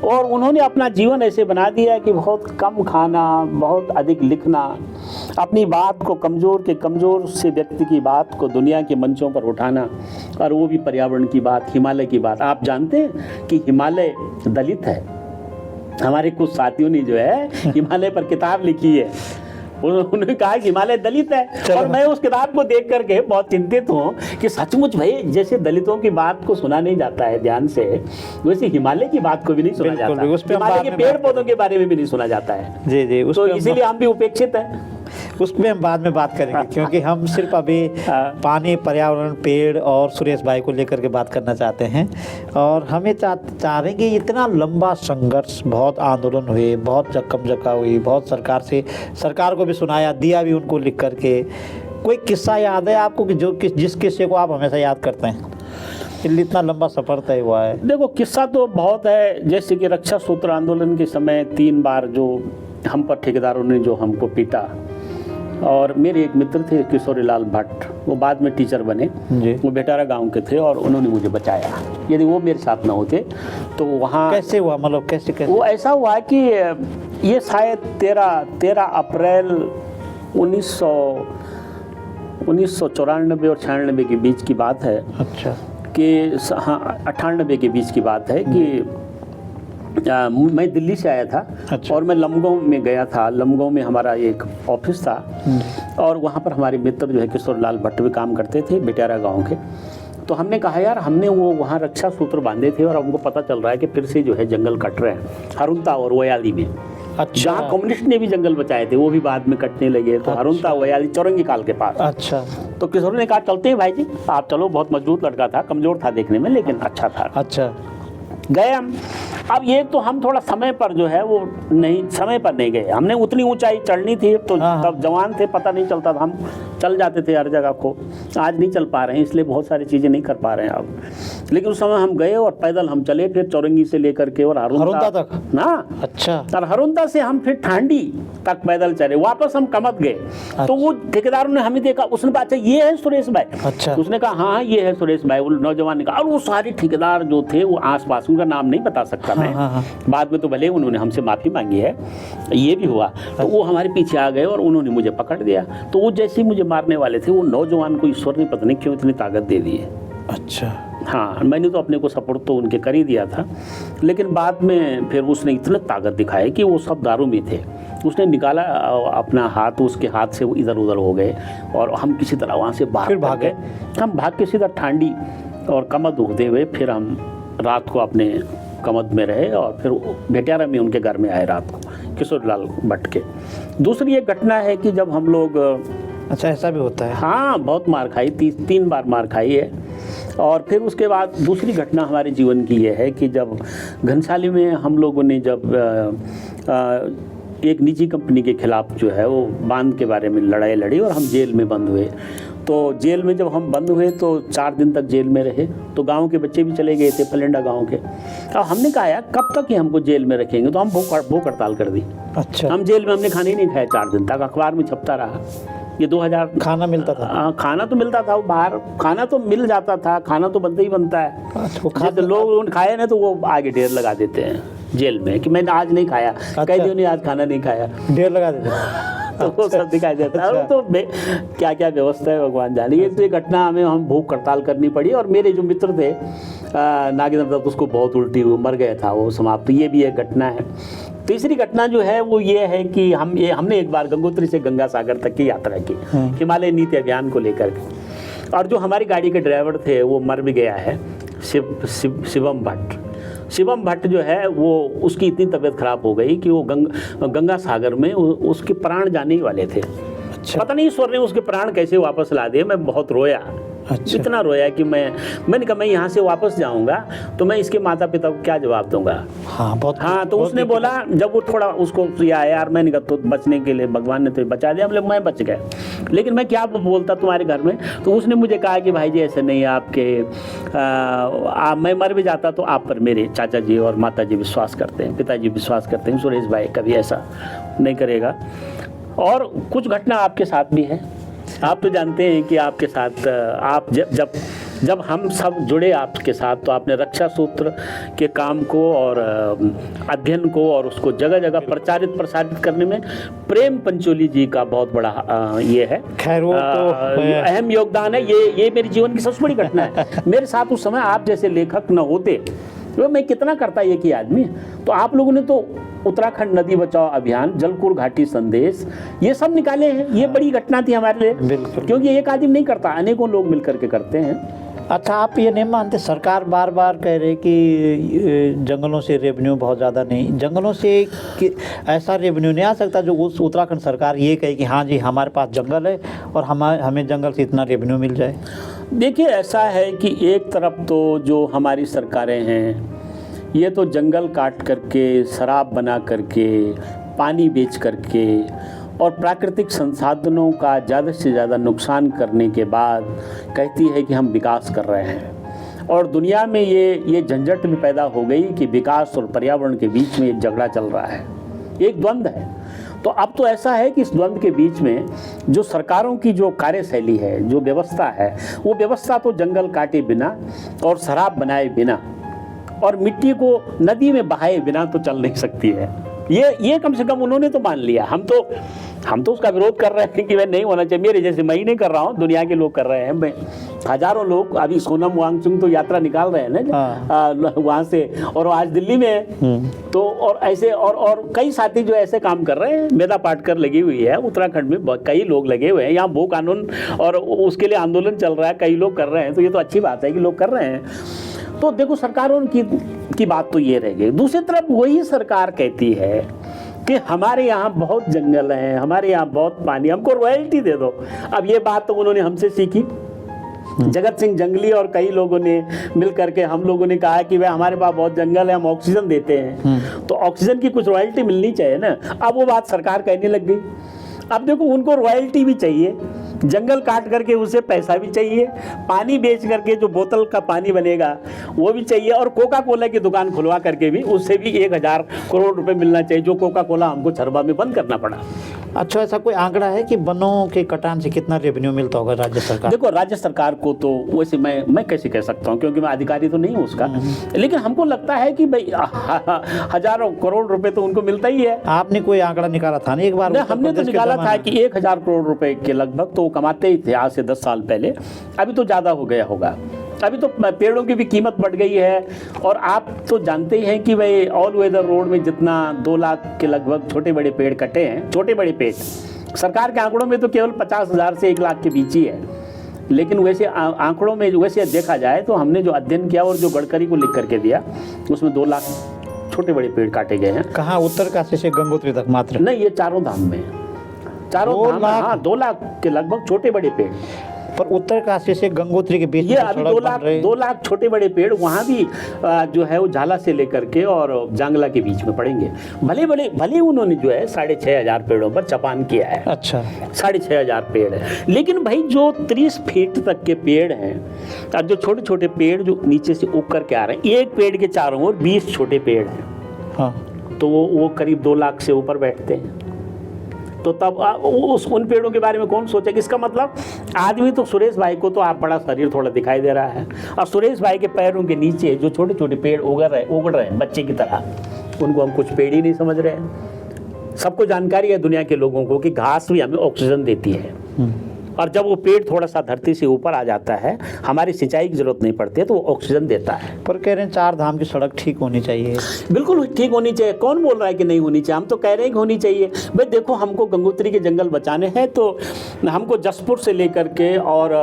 और उन्होंने अपना जीवन ऐसे बना दिया कि बहुत कम खाना, बहुत अधिक लिखना, अपनी बात को कमज़ोर से व्यक्ति की बात को दुनिया के मंचों पर उठाना, और वो भी पर्यावरण की बात, हिमालय की बात। आप जानते हैं कि हिमालय दलित है। हमारे कुछ साथियों ने जो है हिमालय पर किताब लिखी है, उन्होंने कहा कि हिमालय दलित है। और मैं उस किताब को देख करके बहुत चिंतित हूँ कि सचमुच भाई, जैसे दलितों की बात को सुना नहीं जाता है ध्यान से, वैसे हिमालय की बात को भी नहीं सुना जाता, हिमालय के पेड़ पौधों के बारे में भी नहीं सुना जाता है। जी, तो इसीलिए हम भी उपेक्षित हैं। उसमें हम बाद में बात करेंगे, क्योंकि हम सिर्फ अभी पानी, पर्यावरण, पेड़ और सुरेश भाई को लेकर के बात करना चाहते हैं। और हमें चाह रहे हैं कि इतना लंबा संघर्ष, बहुत आंदोलन हुए, बहुत जक्का हुई, बहुत सरकार को भी सुनाया, दिया भी उनको लिख करके। कोई किस्सा याद है आपको कि जिस किस्से को आप हमेशा याद करते हैं? इतना लंबा सफ़र तय हुआ है? देखो किस्सा तो बहुत है, जैसे कि रक्षा सूत्र आंदोलन के समय 3 बार जो हम पर ठेकेदारों ने जो हमको पीटा, और मेरे एक मित्र थे किशोरीलाल भट्ट, वो बाद में टीचर बने जी। वो बेटारा गांव के थे और उन्होंने मुझे बचाया। यदि वो मेरे साथ ना होते तो वहाँ कैसे हुआ, मतलब कैसे? वो ऐसा हुआ कि ये शायद 13 अप्रैल 1994 और 96 के बीच की बात है। अच्छा। कि हाँ 98 के बीच की बात है कि मैं दिल्ली से आया था। अच्छा। और मैं लमगांव में गया था। लमगांव में हमारा एक ऑफिस था और वहाँ पर हमारे मित्र जो है किशोरीलाल भट्ट भी काम करते थे, बेटारा गांव के। तो हमने कहा यार, हमने वो वहाँ रक्षा सूत्र बांधे थे और हमको पता चल रहा है कि फिर से जो है जंगल कट रहे हैं हरुंता और वयाली में। अच्छा। जहाँ कम्युनिस्ट ने भी जंगल बचाए थे वो भी बाद में कटने लगे। तो हरुंता वयाली चौरंगी काल के पास। अच्छा। तो किशोर ने कहा चलते हैं भाई जी, आप चलो। बहुत मजबूत लड़का था, कमजोर था देखने में लेकिन अच्छा था। अच्छा। गए हम। अब ये तो हम थोड़ा समय पर जो है वो नहीं, समय पर नहीं गए। हमने उतनी ऊंचाई चढ़नी थी तो तब जवान थे, पता नहीं चलता था, हम चल जाते थे हर जगह को। आज नहीं चल पा रहे हैं, इसलिए बहुत सारी चीज़ें नहीं कर पा रहे हैं अब। लेकिन उस समय हम गए और पैदल हम चले, फिर चौरंगी से लेकर के और हरुंता तक ना। अच्छा। और हरुंता से हम फिर ठांडी तक पैदल चले, वापस हम कमत गए। तो वो ठेकेदारों ने हमें देखा, उसने कहा अच्छा ये है सुरेश भाई? अच्छा। उसने कहा हाँ ये है सुरेश भाई। वो नौजवान ने कहा, और वो सारे ठेकेदार जो थे वो आसपास, उनका नाम नहीं बता सकता मैं। बाद में तो भले उन्होंने हमसे माफ़ी मांगी है, ये भी हुआ। तो वो हमारे पीछे आ गए और उन्होंने मुझे पकड़ दिया। तो वो जैसे ही मुझे मारने वाले थे, वो नौजवान को ईश्वर ने पता नहीं क्यों इतनी ताकत दे दी है। अच्छा। हाँ, मैंने तो अपने को सपोर्ट तो उनके कर ही दिया था, लेकिन बाद में फिर उसने इतना ताकत दिखाई कि वो सब दारू में थे। उसने निकाला अपना हाथ, उसके हाथ से वो इधर उधर हो गए और हम किसी तरह वहाँ से बाहर भागे। हम भाग के सीधा ठांडी और कमद उगते हुए फिर हम रात को अपने कमद में रहे और फिर बेटारा में उनके घर में आए रात को, किशोरीलाल भट्ट के। दूसरी एक घटना है कि जब हम लोग, अच्छा ऐसा भी होता है? हाँ, बहुत मार खाई, 3 बार मार खाई है। और फिर उसके बाद दूसरी घटना हमारे जीवन की ये है कि जब घनसाली में हम लोगों ने जब एक निजी कंपनी के खिलाफ जो है वो बांध के बारे में लड़ाई लड़ी और हम जेल में बंद हुए। तो जेल में जब हम बंद हुए तो 4 दिन तक जेल में रहे। तो गांव के बच्चे भी चले गए थे, फलेंडा गांव के। अब हमने कहा यार कब तक ही हमको जेल में रखेंगे, तो हम भूख हड़ताल कर दी। अच्छा। हम जेल में हमने खाना ही नहीं खाया 4 दिन तक, अखबार में छपता रहा। ये 2000 खाना मिलता था? खाना तो मिलता था, वो बाहर खाना तो मिल जाता था, खाना तो बनता ही बनता है। अच्छा, लोग खाए ना तो वो आगे ढेर लगा देते हैं जेल में कि मैंने आज नहीं खाया। अच्छा। कई दिनों ने आज खाना नहीं खाया, ढेर लगा देते हैं। तो वो सब दिखाई देता है। और तो क्या क्या व्यवस्था है भगवान जाने। ये तो ये घटना हम भूख हड़ताल करनी पड़ी। और मेरे जो मित्र थे नागेंद्र दत्त, उसको बहुत उल्टी हुई, मर गया था वो, समाप्त। ये भी एक घटना है। तीसरी घटना जो है वो ये है कि हमने एक बार गंगोत्री से गंगा सागर तक की यात्रा की हिमालय नीति अभियान को लेकर के। और जो हमारी गाड़ी के ड्राइवर थे वो मर भी गया है, शिवम भट्ट। शिवम भट्ट जो है वो, उसकी इतनी तबीयत खराब हो गई कि वो गंगा सागर में उसके प्राण जाने ही वाले थे। अच्छा। पता नहीं ईश्वर ने उसके प्राण कैसे वापस ला दिए। मैं बहुत रोया। अच्छा। इतना रोया कि मैंने कहा मैं यहाँ से वापस जाऊँगा तो मैं इसके माता पिता को क्या जवाब दूंगा। हाँ, बहुत। हाँ, तो उसने बोला, जब वो थोड़ा उसको यार, मैंने कहा तो बचने के लिए भगवान ने तो बचा दिया, मतलब मैं बच गया, लेकिन मैं क्या बोलता तुम्हारे घर में। तो उसने मुझे कहा कि भाई जी ऐसे नहीं, मैं मर भी जाता तो आप पर मेरे चाचा जी और माता जी विश्वास करते हैं, पिताजी विश्वास करते हैं, सुरेश भाई कभी ऐसा नहीं करेगा। और कुछ घटना आपके साथ भी है। आप तो जानते हैं कि आपके साथ, आप जब हम सब जुड़े आपके साथ, तो आपने रक्षा सूत्र के काम को और अध्ययन को और उसको जगह जगह प्रसारित करने में प्रेम पंचोली जी का बहुत बड़ा ये है, खैर वो तो अहम योगदान है। ये मेरे जीवन की सबसे बड़ी घटना है। मेरे साथ उस समय आप जैसे लेखक न होते तो मैं कितना करता ये कि आदमी। तो आप लोगों ने तो उत्तराखंड नदी बचाओ अभियान, जलकुर घाटी संदेश, ये सब निकाले हैं। ये बड़ी घटना थी हमारे लिए, क्योंकि एक आदमी नहीं करता, अनेकों लोग मिलकर के करते हैं। अच्छा, आप ये नहीं मानते, सरकार बार बार कह रही कि जंगलों से रेवेन्यू बहुत ज़्यादा नहीं, जंगलों से ऐसा रेवेन्यू नहीं आ सकता जो उस उत्तराखंड सरकार ये कहे कि हाँ जी हमारे पास जंगल है और हमें जंगल से इतना रेवेन्यू मिल जाए। देखिए, ऐसा है कि एक तरफ तो जो हमारी सरकारें हैं ये तो जंगल काट करके, शराब बना करके, पानी बेच करके और प्राकृतिक संसाधनों का ज़्यादा से ज़्यादा नुकसान करने के बाद कहती है कि हम विकास कर रहे हैं। और दुनिया में ये झंझट भी पैदा हो गई कि विकास और पर्यावरण के बीच में एक झगड़ा चल रहा है, एक द्वंद्व है। तो अब तो ऐसा है कि इस द्वंद्व के बीच में जो सरकारों की जो कार्यशैली है, जो व्यवस्था है, वो व्यवस्था तो जंगल काटे बिना और शराब बनाए बिना और मिट्टी को नदी में बहाए बिना तो चल नहीं सकती है। ये कम से कम उन्होंने तो मान लिया। हम तो उसका विरोध कर रहे हैं कि वह नहीं होना चाहिए। मेरे जैसे मैं ही नहीं कर रहा हूँ, दुनिया के लोग कर रहे हैं। हजारों लोग अभी सोनम वांगचुक तो यात्रा निकाल रहे हैं ना वहाँ से, और आज दिल्ली में है। तो और ऐसे और कई साथी जो ऐसे काम कर रहे हैं। मेधा पाटकर लगी हुई है उत्तराखंड में, कई लोग लगे हुए हैं। यहाँ भू कानून और उसके लिए आंदोलन चल रहा है, कई लोग कर रहे हैं। तो ये तो अच्छी बात है कि लोग कर रहे हैं। तो देखो सरकारों की बात तो ये रह गई। दूसरी तरफ वही सरकार कहती है कि हमारे यहाँ बहुत जंगल हैं, हमारे यहाँ बहुत पानी, हमको रॉयल्टी दे दो। अब ये बात तो उन्होंने हमसे सीखी। जगत सिंह जंगली और कई लोगों ने मिल करके हम लोगों ने कहा कि भाई हमारे पास बहुत जंगल है, हम ऑक्सीजन देते हैं, तो ऑक्सीजन की कुछ रॉयल्टी मिलनी चाहिए ना। अब वो बात सरकार कहने लग गई। अब देखो उनको रॉयल्टी भी चाहिए, जंगल काट करके उसे पैसा भी चाहिए, पानी बेच करके जो बोतल का पानी बनेगा वो भी चाहिए, और कोका कोला की दुकान खुलवा करके भी उससे भी 1000 करोड़ रुपए मिलना चाहिए, जो कोका कोला हमको छरबा में बंद करना पड़ा। अच्छा, ऐसा कोई आंकड़ा है कि वनों के कटान से कितना रेवेन्यू मिलता होगा राज्य सरकार? देखो राज्य सरकार को तो वैसे मैं कैसे कह सकता हूँ, क्योंकि मैं अधिकारी तो नहीं हूँ उसका, लेकिन हमको लगता है कि भाई हजारों करोड़ रुपए तो उनको मिलता ही है। आपने कोई आंकड़ा निकाला था ना एक बार? हमने तो निकाला था कि 1000 करोड़ रुपए के लगभग तो वो कमाते ही थे आज से 10 साल पहले। अभी तो ज़्यादा हो गया होगा। अभी तो पेड़ों की भी कीमत बढ़ गई है, और आप तो जानते ही हैं कि भाई ऑल वेदर रोड में जितना 2 लाख के लगभग छोटे बड़े पेड़ कटे हैं, छोटे बड़े पेड़ सरकार के आंकड़ों में तो केवल 50,000 से 1 लाख के बीच ही है। लेकिन वैसे आंकड़ों में वैसे देखा जाए तो हमने जो अध्ययन किया और जो गडकरी को लिख करके दिया, उसमें 2 लाख छोटे बड़े पेड़ काटे गए हैं। कहाँ? उत्तरकाशी से गंगोत्री तक मात्र? नहीं, ये चारों धाम में, चारों धाम, हाँ 2 लाख के लगभग छोटे बड़े पेड़। पर उत्तरकाशी से गंगोत्री के बीच ये अभी 2 लाख छोटे बड़े पेड़ वहाँ भी जो है वो झाला से लेकर के और जांगला के बीच में पड़ेंगे। भले उन्होंने जो है 6,500 पेड़ों पर चपान किया है। अच्छा, 6,500 पेड़ है, लेकिन भाई जो 30 फीट तक के पेड़ हैं, और जो छोटे छोटे पेड़ जो नीचे से उग करके आ रहे हैं, एक पेड़ के चारों ओर 20 छोटे पेड़ हैं। हाँ, तो वो करीब 2 लाख से ऊपर बैठते हैं। तो तब उन पेड़ों के बारे में कौन सोचेगा? इसका मतलब आदमी तो सुरेश भाई को तो आप बड़ा शरीर थोड़ा दिखाई दे रहा है, और सुरेश भाई के पैरों के नीचे जो छोटे छोटे पेड़ उगड़ रहे हैं बच्चे की तरह, उनको हम कुछ पेड़ ही नहीं समझ रहे हैं। सबको जानकारी है दुनिया के लोगों को कि घास भी हमें ऑक्सीजन देती है, और जब वो पेड़ थोड़ा सा धरती से ऊपर आ जाता है, हमारी सिंचाई की जरूरत नहीं पड़ती है, तो वो ऑक्सीजन देता है। पर कह रहे हैं 4 धाम की सड़क ठीक होनी चाहिए। बिल्कुल ठीक होनी चाहिए। कौन बोल रहा है कि नहीं होनी चाहिए? हम तो कह रहे हैं कि होनी चाहिए। भाई देखो, हमको गंगोत्री के जंगल बचाने हैं, तो हमको जसपुर से लेकर के और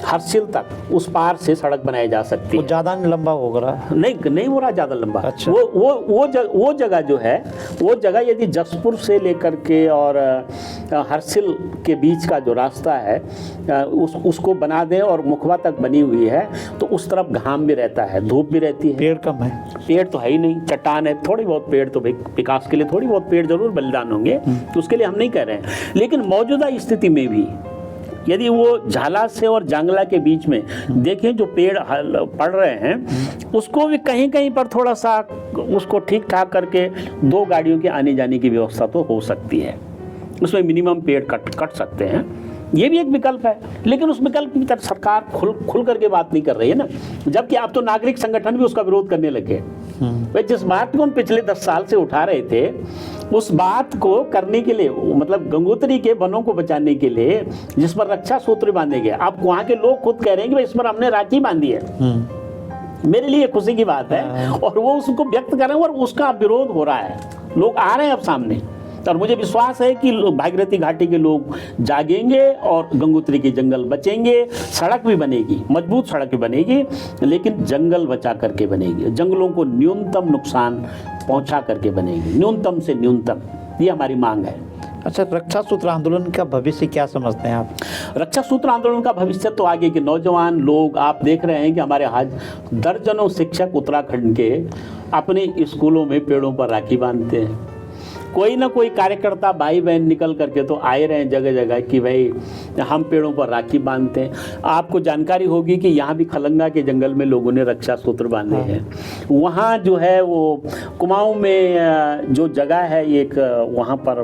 हर्षिल तक उस पार से सड़क बनाई जा सकती है। ज़्यादा लंबा होगा? नहीं हो रहा ज़्यादा लंबा। अच्छा। वो जगह जो है, वो जगह यदि जसपुर से लेकर के और हर्षिल के बीच का जो रास्ता है उसको बना दें, और मुखबा तक बनी हुई है, तो उस तरफ घाम भी रहता है, धूप भी रहती है। पेड़ कम है? पेड़ तो है ही नहीं, चट्टान है। थोड़ी बहुत पेड़ तो भाई विकास के लिए थोड़ी बहुत पेड़ जरूर बलिदान होंगे, तो उसके लिए हम नहीं कह रहे हैं। लेकिन मौजूदा स्थिति में भी यदि वो झाला से और जांगला के बीच में देखें जो पेड़ पड़ रहे हैं, उसको भी कहीं कहीं पर थोड़ा सा उसको ठीक ठाक करके 2 गाड़ियों के आने जाने की व्यवस्था तो हो सकती है। उसमें मिनिमम पेड़ कट सकते हैं, ये भी एक विकल्प है। लेकिन उस विकल्प की तरफ सरकार खुल करके बात नहीं कर रही है ना, जबकि अब तो नागरिक संगठन भी उसका विरोध करने लगे। वे जिस बात को हम पिछले 10 साल से उठा रहे थे, उस बात को करने के लिए, मतलब गंगोत्री के वनों को बचाने के लिए जिस पर रक्षा सूत्र बांधे गए, अब वहाँ के लोग खुद कह रहे हैं कि इस पर हमने राखी बांधी है। मेरे लिए खुशी की बात है, और वो उसको व्यक्त कर रहे हैं, और उसका विरोध हो रहा है, लोग आ रहे हैं अब सामने। और मुझे विश्वास है कि भागीरथी घाटी के लोग जागेंगे और गंगोत्री के जंगल बचेंगे। सड़क भी बनेगी, मजबूत सड़क भी बनेगी, लेकिन जंगल बचा करके बनेगी, जंगलों को न्यूनतम नुकसान पहुंचा करके बनेगी, न्यूनतम से न्यूनतम। ये हमारी मांग है। अच्छा, रक्षा सूत्र आंदोलन का भविष्य क्या समझते हैं आप? रक्षा सूत्र आंदोलन का भविष्य तो आगे के नौजवान लोग, आप देख रहे हैं कि हमारे आज दर्जनों शिक्षक उत्तराखंड के अपने स्कूलों में पेड़ों पर राखी बांधते हैं। कोई ना कोई कार्यकर्ता भाई बहन निकल करके तो आए रहे हैं जगह जगह कि भाई हम पेड़ों पर राखी बांधते हैं। आपको जानकारी होगी कि यहाँ भी खलंगा के जंगल में लोगों ने रक्षा सूत्र बांधे हैं। वहाँ जो है वो कुमाऊं में जो जगह है एक, वहाँ पर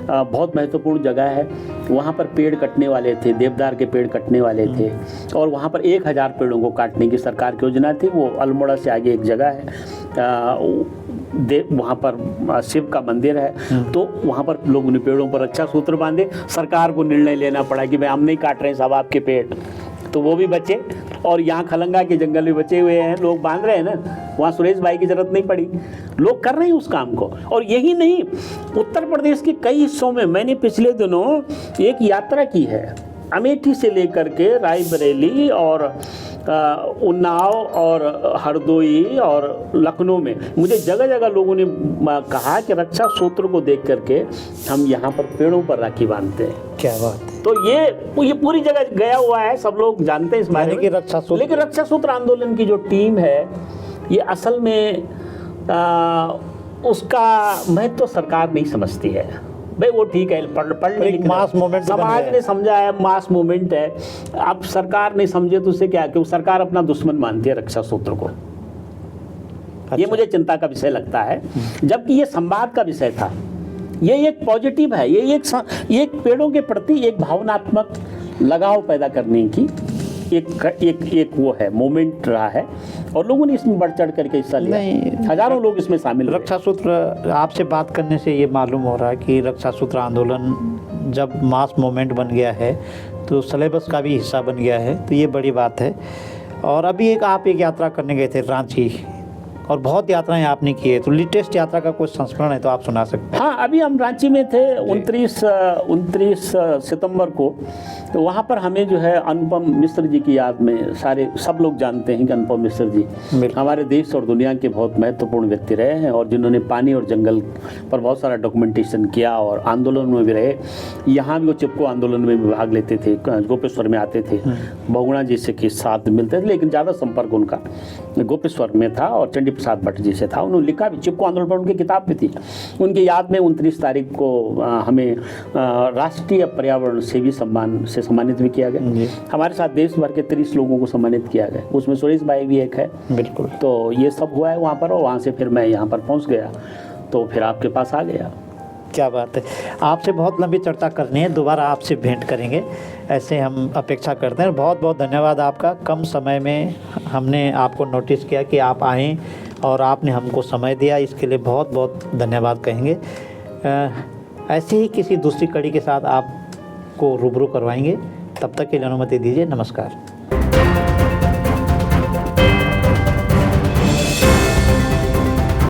बहुत महत्वपूर्ण जगह है। वहाँ पर पेड़ कटने वाले थे, देवदार के पेड़ कटने वाले थे और वहाँ पर 1000 पेड़ों को काटने की सरकार की योजना थी। वो अल्मोड़ा से आगे एक जगह है, वहाँ पर शिव का मंदिर है, तो वहाँ पर लोगों ने पेड़ों पर रक्षा सूत्र बांधे। सरकार को निर्णय लेना पड़ा कि भाई हम नहीं काट रहे हैं साहब आपके पेड़, तो वो भी बचे और यहाँ खलंगा के जंगल भी बचे हुए हैं, लोग बांध रहे हैं ना। वहाँ सुरेश भाई की जरूरत नहीं पड़ी, लोग कर रहे हैं उस काम को। और यही नहीं, उत्तर प्रदेश के कई हिस्सों में मैंने पिछले दिनों एक यात्रा की है, अमेठी से लेकर के रायबरेली और उन्नाव और हरदोई और लखनऊ में मुझे जगह जगह लोगों ने कहा कि रक्षा सूत्र को देख करके हम यहाँ पर पेड़ों पर राखी बांधते हैं। क्या बात है। तो ये पूरी जगह गया हुआ है, सब लोग जानते हैं इस बारे में। लेकिन रक्षा सूत्र आंदोलन की जो टीम है, ये असल में उसका महत्व तो सरकार नहीं समझती है। भाई वो ठीक है, पढ़ने मास मूवमेंट समाज ने समझा है, मास मूवमेंट है। अब सरकार नहीं समझे तो उससे क्या, कि सरकार अपना दुश्मन मानती है रक्षा सूत्र को। अच्छा। ये मुझे चिंता का विषय लगता है, जबकि ये संवाद का विषय था। ये एक पॉजिटिव है, ये एक पेड़ों के प्रति एक भावनात्मक लगाव पैदा करने की एक वो है, मोमेंट रहा है और लोगों ने इसमें बढ़ चढ़ करके हिस्सा लिया। हजारों लोग इसमें शामिल हुए। रक्षा सूत्र, आपसे बात करने से ये मालूम हो रहा है कि रक्षा सूत्र आंदोलन जब मास मूवमेंट बन गया है तो सिलेबस का भी हिस्सा बन गया है, तो ये बड़ी बात है। और अभी आप एक यात्रा करने गए थे रांची, और बहुत यात्राएं आपने की है, तो लेटेस्ट यात्रा का कोई संस्मरण है तो आप सुना सकते हैं। हाँ, अभी हम रांची में थे 29 सितंबर को, तो वहाँ पर हमें जो है अनुपम मिश्र जी की याद में, सब लोग जानते हैं कि अनुपम मिश्र जी हमारे देश और दुनिया के बहुत महत्वपूर्ण व्यक्ति रहे हैं और जिन्होंने पानी और जंगल पर बहुत सारा डॉक्यूमेंटेशन किया और आंदोलन में भी रहे। यहाँ भी वो चिपको आंदोलन में भी भाग लेते थे, गोपेश्वर में आते थे, बहुगुणा जी से के साथ मिलते थे, लेकिन ज़्यादा संपर्क उनका गोपेश्वर में था और चंडी प्रसाद भट्ट जी से था। उन्होंने लिखा भी, चिपको आंदोलन पर उनकी किताब भी थी। उनकी याद में 29 तारीख को हमें राष्ट्रीय पर्यावरण सेवी सम्मान से सम्मानित भी किया गया। हमारे साथ देश भर के 30 लोगों को सम्मानित किया गया, उसमें सुरेश भाई भी एक है। बिल्कुल। तो ये सब हुआ है वहाँ पर, और वहाँ से फिर मैं यहाँ पर पहुँच गया, तो फिर आपके पास आ गया। क्या बात है। आपसे बहुत लंबी चर्चा करनी है, दोबारा आपसे भेंट करेंगे, ऐसे हम अपेक्षा करते हैं। बहुत बहुत धन्यवाद आपका। कम समय में हमने आपको नोटिस किया कि आप आएँ और आपने हमको समय दिया, इसके लिए बहुत बहुत धन्यवाद कहेंगे। ऐसे ही किसी दूसरी कड़ी के साथ आपको रूबरू करवाएंगे, तब तक के लिए अनुमति दीजिए। नमस्कार।